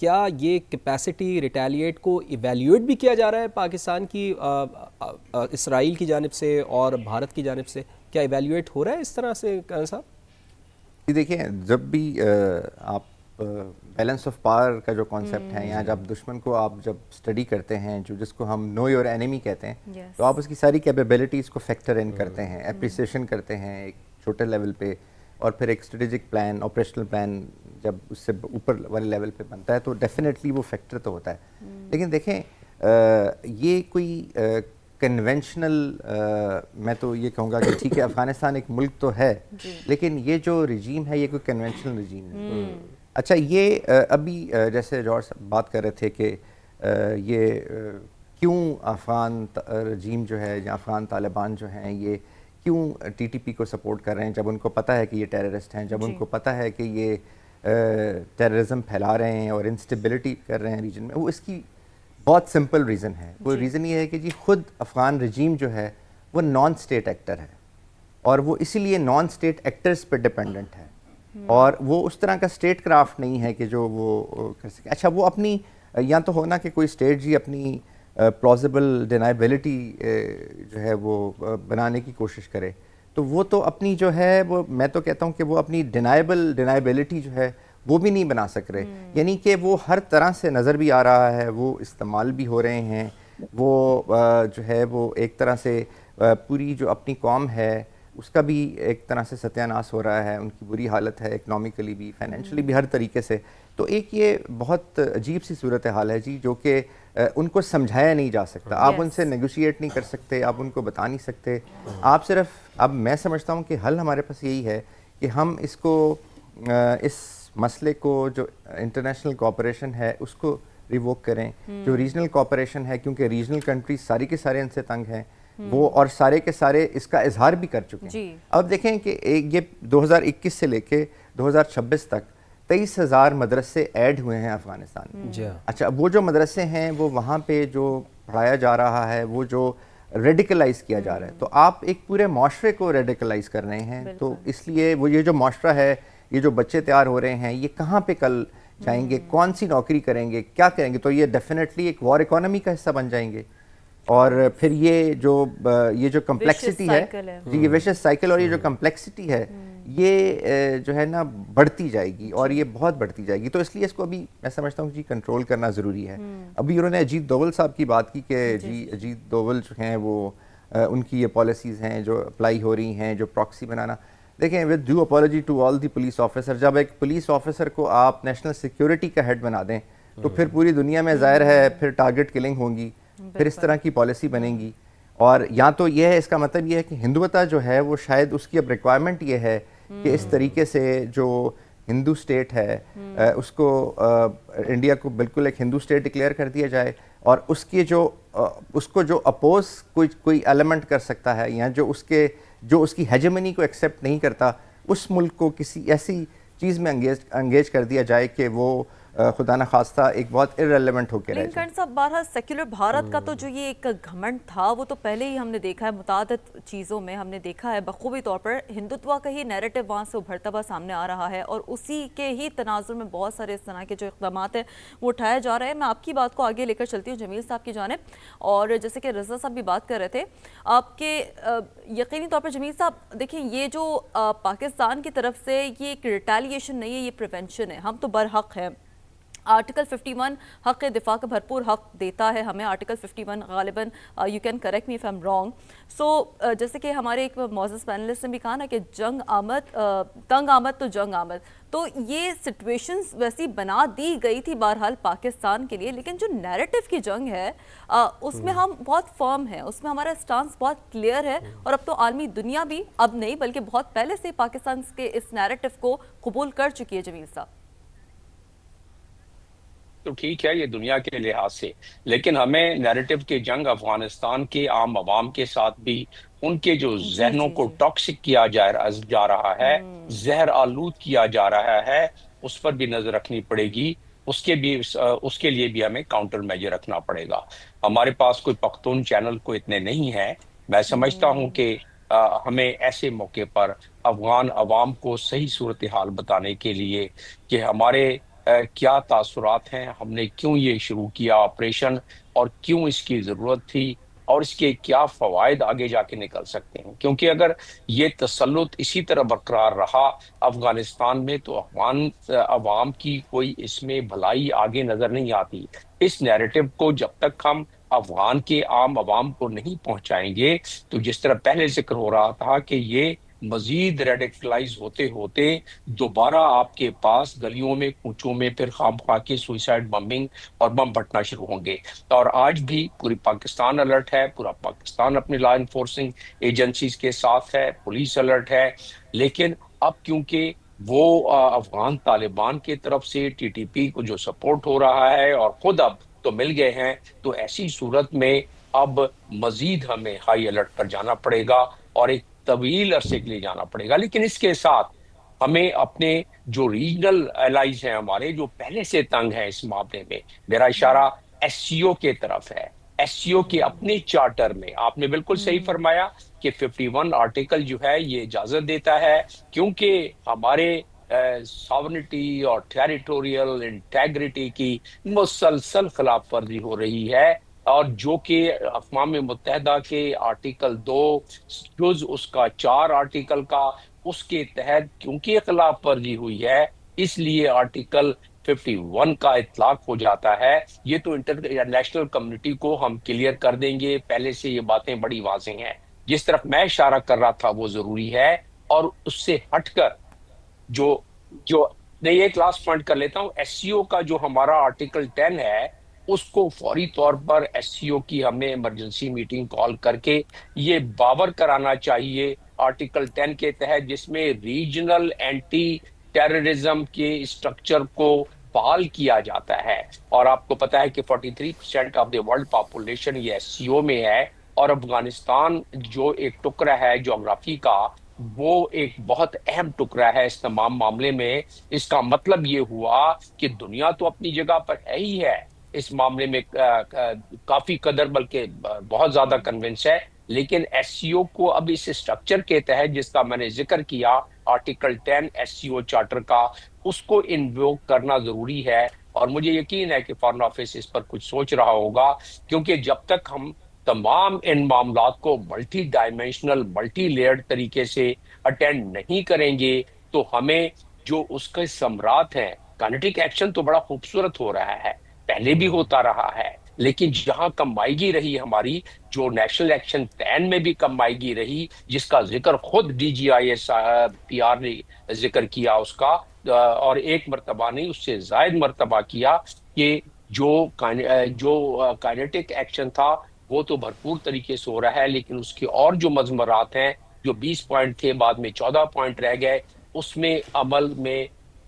کیا یہ capacity retaliate کو ایویلیویٹ بھی کیا جا رہا ہے پاکستان کی اسرائیل کی جانب سے اور بھارت کی جانب سے؟ کیا ایویلیویٹ ہو رہا ہے اس طرح سے صاحب؟ جی دیکھیں، جب بھی آپ بیلنس آف پاور کا جو کانسیپٹ ہے، یا جب دشمن کو آپ جب اسٹڈی کرتے ہیں، جس کو ہم نو یور اینیمی کہتے ہیں، تو آپ اس کی ساری کیپیبلٹیز کو فیکٹر ان کرتے ہیں، اپریسیشن کرتے ہیں ایک چھوٹے لیول پہ، اور پھر ایک اسٹریٹجک پلان، آپریشنل پلان جب اس سے اوپر والے لیول پہ بنتا ہے تو ڈیفینیٹلی وہ فیکٹر تو ہوتا ہے. لیکن دیکھیں، یہ کوئی کنونشنل، میں تو یہ کہوں گا کہ ٹھیک ہے افغانستان ایک ملک تو ہے، لیکن یہ جو رجیم ہے یہ کوئی کنونشنل رجیم ہے. اچھا، یہ ابھی جیسے جوہر صاحب بات کر رہے تھے کہ یہ کیوں افغان رجیم جو ہے یا افغان طالبان جو ہیں یہ کیوں ٹی ٹی پی کو سپورٹ کر رہے ہیں، جب ان کو پتہ ہے کہ یہ ٹیررسٹ ہیں، جب ان کو پتہ ہے کہ یہ ٹیررزم پھیلا رہے ہیں اور انسٹیبلٹی کر رہے ہیں ریجن میں. وہ اس کی بہت سمپل ریزن ہے. وہ ریزن یہ ہے کہ جی خود افغان رجیم جو ہے وہ نان اسٹیٹ ایکٹر ہے، اور وہ اسی لیے نان اسٹیٹ ایکٹرز پہ ڈپینڈنٹ ہے، اور وہ اس طرح کا اسٹیٹ کرافٹ نہیں ہے کہ جو وہ کر سکے. اچھا، وہ اپنی یا تو ہونا کہ کوئی اسٹیٹ جی اپنی پلازیبل ڈینائبلٹی جو ہے وہ بنانے کی کوشش کرے، تو وہ تو اپنی جو ہے وہ، میں تو کہتا ہوں کہ وہ اپنی ڈینائبلٹی جو ہے وہ بھی نہیں بنا سک رہے. یعنی کہ وہ ہر طرح سے نظر بھی آ رہا ہے، وہ استعمال بھی ہو رہے ہیں، وہ جو ہے وہ ایک طرح سے پوری جو اپنی قوم ہے اس کا بھی ایک طرح سے ستیہ ناش ہو رہا ہے. ان کی بری حالت ہے، اکنامکلی بھی، فائنینشلی بھی، ہر طریقے سے. تو ایک یہ بہت عجیب سی صورتحال ہے جی، جو کہ ان کو سمجھایا نہیں جا سکتا. آپ ان سے نیگوشیٹ نہیں کر سکتے، آپ ان کو بتا نہیں سکتے. آپ صرف، اب میں سمجھتا ہوں کہ حل ہمارے پاس یہی ہے کہ ہم اس کو، اس مسئلے کو، جو انٹرنیشنل کوآپریشن ہے اس کو ریووک کریں. جو ریجنل کوآپریشن ہے، کیونکہ ریجنل کنٹریز ساری کے سارے ان سے تنگ ہیں، وہ اور سارے کے سارے اس کا اظہار بھی کر چکے ہیں. اب دیکھیں کہ یہ 2021 سے لے کے 2026 تک 23,000 مدرسے ایڈ ہوئے ہیں افغانستان میں. اچھا، وہ جو مدرسے ہیں وہ وہاں پہ جو پڑھایا جا رہا ہے، وہ جو ریڈیکلائز کیا جا رہا ہے، تو آپ ایک پورے معاشرے کو ریڈیکلائز کر رہے ہیں. تو اس لیے وہ یہ جو معاشرہ ہے، یہ جو بچے تیار ہو رہے ہیں، یہ کہاں پہ کل جائیں گے، کون سی نوکری کریں گے، کیا کریں گے؟ تو یہ ڈیفینیٹلی ایک وار اکانومی کا حصہ بن جائیں گے. اور پھر یہ جو کمپلیکسٹی ہے جی، یہ ویشس سائیکل، اور یہ جو کمپلیکسٹی ہے یہ جو ہے نا بڑھتی جائے گی، اور یہ بہت بڑھتی جائے گی. تو اس لیے اس کو ابھی میں سمجھتا ہوں جی کنٹرول کرنا ضروری ہے. ابھی انہوں نے اجیت دوول صاحب کی بات کی کہ جی اجیت دوول جو ہیں وہ ان کی یہ پالیسیز ہیں جو اپلائی ہو رہی ہیں، جو پراکسی بنانا. دیکھیں، with due apology to all the police officer, جب ایک پولیس آفیسر کو آپ نیشنل سیکیورٹی کا ہیڈ بنا دیں تو پھر پوری دنیا میں ظاہر ہے پھر ٹارگٹ کلنگ ہوں گی، پھر اس طرح کی پالیسی بنے گی. اور یا تو یہ ہے، اس کا مطلب یہ ہے کہ ہندوتا جو ہے وہ شاید اس کی اب ریکوائرمنٹ یہ ہے کہ اس طریقے سے جو ہندو اسٹیٹ ہے اس کو، انڈیا کو بالکل ایک ہندو اسٹیٹ ڈکلیئر کر دیا جائے، اور اس کے جو اس کو جو اپوز کوئی ایلیمنٹ کر سکتا ہے، یا جو اس کی ہیجمنی کو ایکسیپٹ نہیں کرتا، اس ملک کو کسی ایسی چیز میں انگیج کر دیا جائے کہ وہ خدا نخواستہ ایک بہت ارریلیونٹ ہو کے رہ جائے. لنکن صاحب، بہرحال سیکولر بھارت کا تو جو یہ ایک گھمنڈ تھا وہ تو پہلے ہی ہم نے دیکھا ہے، متعدد چیزوں میں ہم نے دیکھا ہے بخوبی طور پر ہندوتوا کا ہی نیریٹو وہاں سے ابھرتا ہوا سامنے آ رہا ہے، اور اسی کے ہی تناظر میں بہت سارے اس طرح کے جو اقدامات ہیں وہ اٹھائے جا رہے ہیں. میں آپ کی بات کو آگے لے کر چلتی ہوں جمیل صاحب کی جانب، اور جیسے کہ رضا صاحب بھی بات کر رہے تھے آپ کے، یقینی طور پر جمیل صاحب دیکھیں، یہ جو پاکستان کی طرف سے یہ ایک ریٹیلیشن نہیں ہے، یہ پریونشن ہے. ہم تو برحق ہیں. آرٹیکل 51 حق دفاع کا بھرپور حق دیتا ہے ہمیں. آرٹیکل 51 غالباً، you can correct me if I am wrong. So جیسے کہ ہمارے ایک معزز پینلسٹ نے بھی کہا نا کہ جنگ آمد، تنگ آمد تو جنگ آمد. تو یہ سچویشنز ویسی بنا دی گئی تھی بہرحال پاکستان کے لیے، لیکن جو نیریٹو کی جنگ ہے اس میں ہم بہت فرم ہیں، اس میں ہمارا سٹانس بہت کلیئر ہے، اور اب تو عالمی دنیا بھی، اب نہیں بلکہ بہت پہلے سے پاکستان کے اس نیریٹو کو قبول کر چکی ہے. جمیل صاحب، تو ٹھیک ہے یہ دنیا کے لحاظ سے، لیکن ہمیں نیریٹو کی جنگ افغانستان کے عام عوام کے ساتھ بھی، ان کے جو جی ذہنوں جی کو جی ٹاکسک کیا جا رہا ہے، زہر آلود کیا جا رہا ہے، اس پر بھی نظر رکھنی پڑے گی. اس کے لیے بھی ہمیں کاؤنٹر میجر رکھنا پڑے گا. ہمارے پاس کوئی پختون چینل کو اتنے نہیں ہیں. میں سمجھتا ہوں کہ ہمیں ایسے موقع پر افغان عوام کو صحیح صورتحال بتانے کے لیے کہ ہمارے کیا تاثرات ہیں، ہم نے کیوں یہ شروع کیا آپریشن، اور کیوں اس کی ضرورت تھی، اور اس کے کیا فوائد آگے جا کے نکل سکتے ہیں. کیونکہ اگر یہ تسلط اسی طرح برقرار رہا افغانستان میں تو افغان عوام کی کوئی اس میں بھلائی آگے نظر نہیں آتی. اس نیریٹو کو جب تک ہم افغان کے عام عوام کو نہیں پہنچائیں گے تو جس طرح پہلے ذکر ہو رہا تھا کہ یہ مزید ریڈیکلائز ہوتے ہوتے دوبارہ آپ کے پاس گلیوں میں کوچوں میں پھر خام خواہ کے سوئسائڈ بمبنگ اور بم پھٹنا شروع ہوں گے. اور آج بھی پوری پاکستان الرٹ ہے، پورا پاکستان اپنی لا انفورسنگ ایجنسیز کے ساتھ ہے، پولیس الرٹ ہے. لیکن اب کیونکہ وہ افغان طالبان کی طرف سے ٹی ٹی پی کو جو سپورٹ ہو رہا ہے اور خود اب تو مل گئے ہیں، تو ایسی صورت میں اب مزید ہمیں ہائی الرٹ پر جانا پڑے گا اور ایک طویل عرصے کے لیے جانا پڑے گا. لیکن اس کے ساتھ ہمیں اپنے جو ریجنل الائز ہیں ہمارے جو پہلے سے تنگ ہیں اس معاملے میں، میرا اشارہ ایس سی او کے طرف ہے. ایس سی او کے اپنے چارٹر میں آپ نے بالکل صحیح فرمایا کہ 51 آرٹیکل جو ہے یہ اجازت دیتا ہے، کیونکہ ہمارے ساورنٹی اور ٹیریٹوریل انٹیگریٹی کی مسلسل خلاف ورزی ہو رہی ہے، اور جو کہ اقوام متحدہ کے آرٹیکل 2 جز اس کا 4 آرٹیکل کا، اس کے تحت کیونکہ خلاف ورزی ہوئی ہے اس لیے آرٹیکل 51 کا اطلاق ہو جاتا ہے. یہ تو انٹرنیشنل کمیونٹی کو ہم کلیئر کر دیں گے، پہلے سے یہ باتیں بڑی واضح ہیں. جس طرف میں اشارہ کر رہا تھا وہ ضروری ہے، اور اس سے ہٹ کر جو جو میں ایک لاسٹ پوائنٹ کر لیتا ہوں. ایس سی او کا جو ہمارا آرٹیکل 10 ہے اس کو فوری طور پر ایس سی او کی ہمیں ایمرجنسی میٹنگ کال کر کے یہ باور کرانا چاہیے آرٹیکل 10 کے تحت، جس میں ریجنل اینٹی ٹیررزم کے اسٹرکچر کو فعال کیا جاتا ہے. اور آپ کو پتا ہے کہ 43% آف دی ورلڈ پاپولیشن یہ ایس سی او میں ہے، اور افغانستان جو ایک ٹکڑا ہے جغرافی کا وہ ایک بہت اہم ٹکڑا ہے اس تمام معاملے میں. اس کا مطلب یہ ہوا کہ دنیا تو اپنی جگہ پر ہے ہی ہے اس معاملے میں، کافی قدر بلکہ بہت زیادہ کنونس ہے، لیکن ایس سی او کو اب اس اسٹرکچر کے تحت جس کا میں نے ذکر کیا آرٹیکل 10 ایس سی او چارٹر کا، اس کو انووک کرنا ضروری ہے. اور مجھے یقین ہے کہ فارن آفس اس پر کچھ سوچ رہا ہوگا، کیونکہ جب تک ہم تمام ان معاملات کو ملٹی ڈائمینشنل ملٹی لیئرڈ طریقے سے اٹینڈ نہیں کریں گے تو ہمیں جو اس کے ثمرات ہیں، کائنیٹک ایکشن تو بڑا خوبصورت ہو رہا ہے، پہلے بھی ہوتا رہا ہے، لیکن جہاں کمائیگی رہی ہماری، جو نیشنل ایکشن پلان میں بھی کمائیگی رہی، جس کا ذکر خود D G I S P R نے ذکر کیا اس کا، اور ایک مرتبہ نہیں اس سے زائد مرتبہ کیا، کہ جو کائنیٹک ایکشن تھا وہ تو بھرپور طریقے سے ہو رہا ہے، لیکن اس کے اور جو مضمرات ہیں، جو 20 پوائنٹ تھے بعد میں 14 پوائنٹ رہ گئے، اس میں عمل میں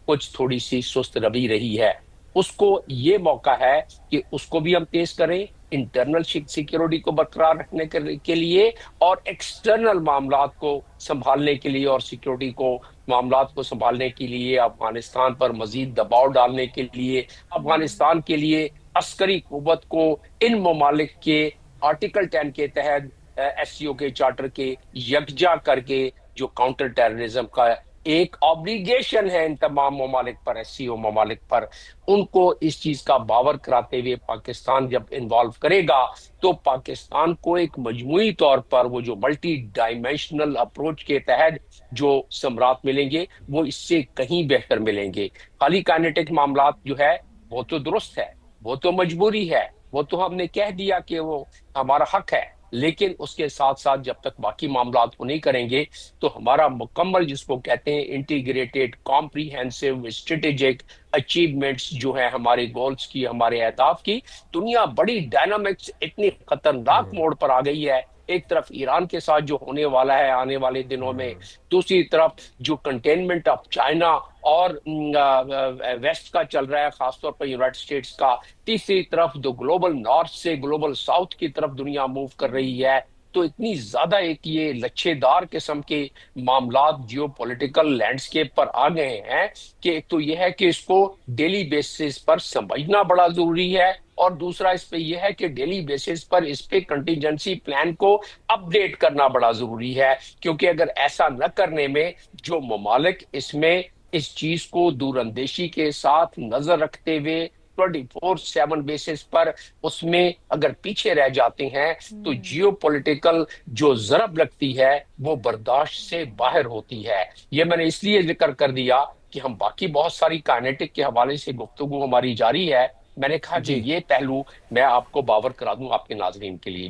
کچھ تھوڑی سی سست روی رہی ہے. اس کو یہ موقع ہے کہ اس کو بھی ہم تیز کریں، انٹرنل سیکیورٹی کو برقرار رکھنے کے لیے اور ایکسٹرنل معاملات کو سنبھالنے کے لیے، اور سیکیورٹی کو معاملات کو سنبھالنے کے لیے، افغانستان پر مزید دباؤ ڈالنے کے لیے، افغانستان کے لیے عسکری قوت کو ان ممالک کے آرٹیکل 10 کے تحت ایس سی او کے چارٹر کے یکجا کر کے جو کاؤنٹر ٹیررزم کا ایک آبلیگیشن ہے ان تمام ممالک پر، ایس سی او ممالک پر، ان کو اس چیز کا باور کراتے ہوئے پاکستان جب انوالو کرے گا تو پاکستان کو ایک مجموعی طور پر وہ جو ملٹی ڈائمینشنل اپروچ کے تحت جو ثمرات ملیں گے وہ اس سے کہیں بہتر ملیں گے. خالی کائنیٹک معاملات جو ہے وہ تو درست ہے، وہ تو مجبوری ہے، وہ تو ہم نے کہہ دیا کہ وہ ہمارا حق ہے، لیکن اس کے ساتھ ساتھ جب تک باقی معاملات کو نہیں کریں گے تو ہمارا مکمل جس کو کہتے ہیں انٹیگریٹڈ کمپریہنسو اسٹریٹجک اچیومنٹس جو ہیں ہمارے گولز کی، ہمارے اہداف کی، دنیا بڑی ڈائنامکس اتنی خطرناک موڑ پر آ گئی ہے. ایک طرف ایران کے ساتھ جو ہونے والا ہے آنے والے دنوں میں، دوسری طرف جو کنٹینمنٹ آف چائنا اور ویسٹ کا چل رہا ہے، خاص طور پر یونائٹڈ اسٹیٹس کا، تیسری طرف جو گلوبل نارتھ سے گلوبل ساؤتھ کی طرف دنیا موو کر رہی ہے. تو اتنی زیادہ ایک یہ لچھے دار قسم کے معاملات جیو پولیٹیکل لینڈسکیپ پر آ گئے ہیں کہ ایک تو یہ ہے کہ اس کو ڈیلی بیسس پر سمجھنا بڑا ضروری ہے، اور دوسرا اس پہ یہ ہے کہ ڈیلی بیسس پر اس پہ کنٹینجنسی پلان کو اپ ڈیٹ کرنا بڑا ضروری ہے. کیونکہ اگر ایسا نہ کرنے میں جو ممالک اس میں اس چیز کو دور اندیشی کے ساتھ نظر رکھتے ہوئے 24/7 بیسس پر اس میں اگر پیچھے رہ جاتے ہیں تو جیو پولیٹیکل جو ضرب لگتی ہے وہ برداشت سے باہر ہوتی ہے. یہ میں نے اس لیے ذکر کر دیا کہ ہم باقی بہت ساری کائنیٹک کے حوالے سے گفتگو ہماری جاری ہے. میں نے کہا کہ جی یہ پہلو میں آپ کو باور کرا دوں آپ کے ناظرین کے لیے.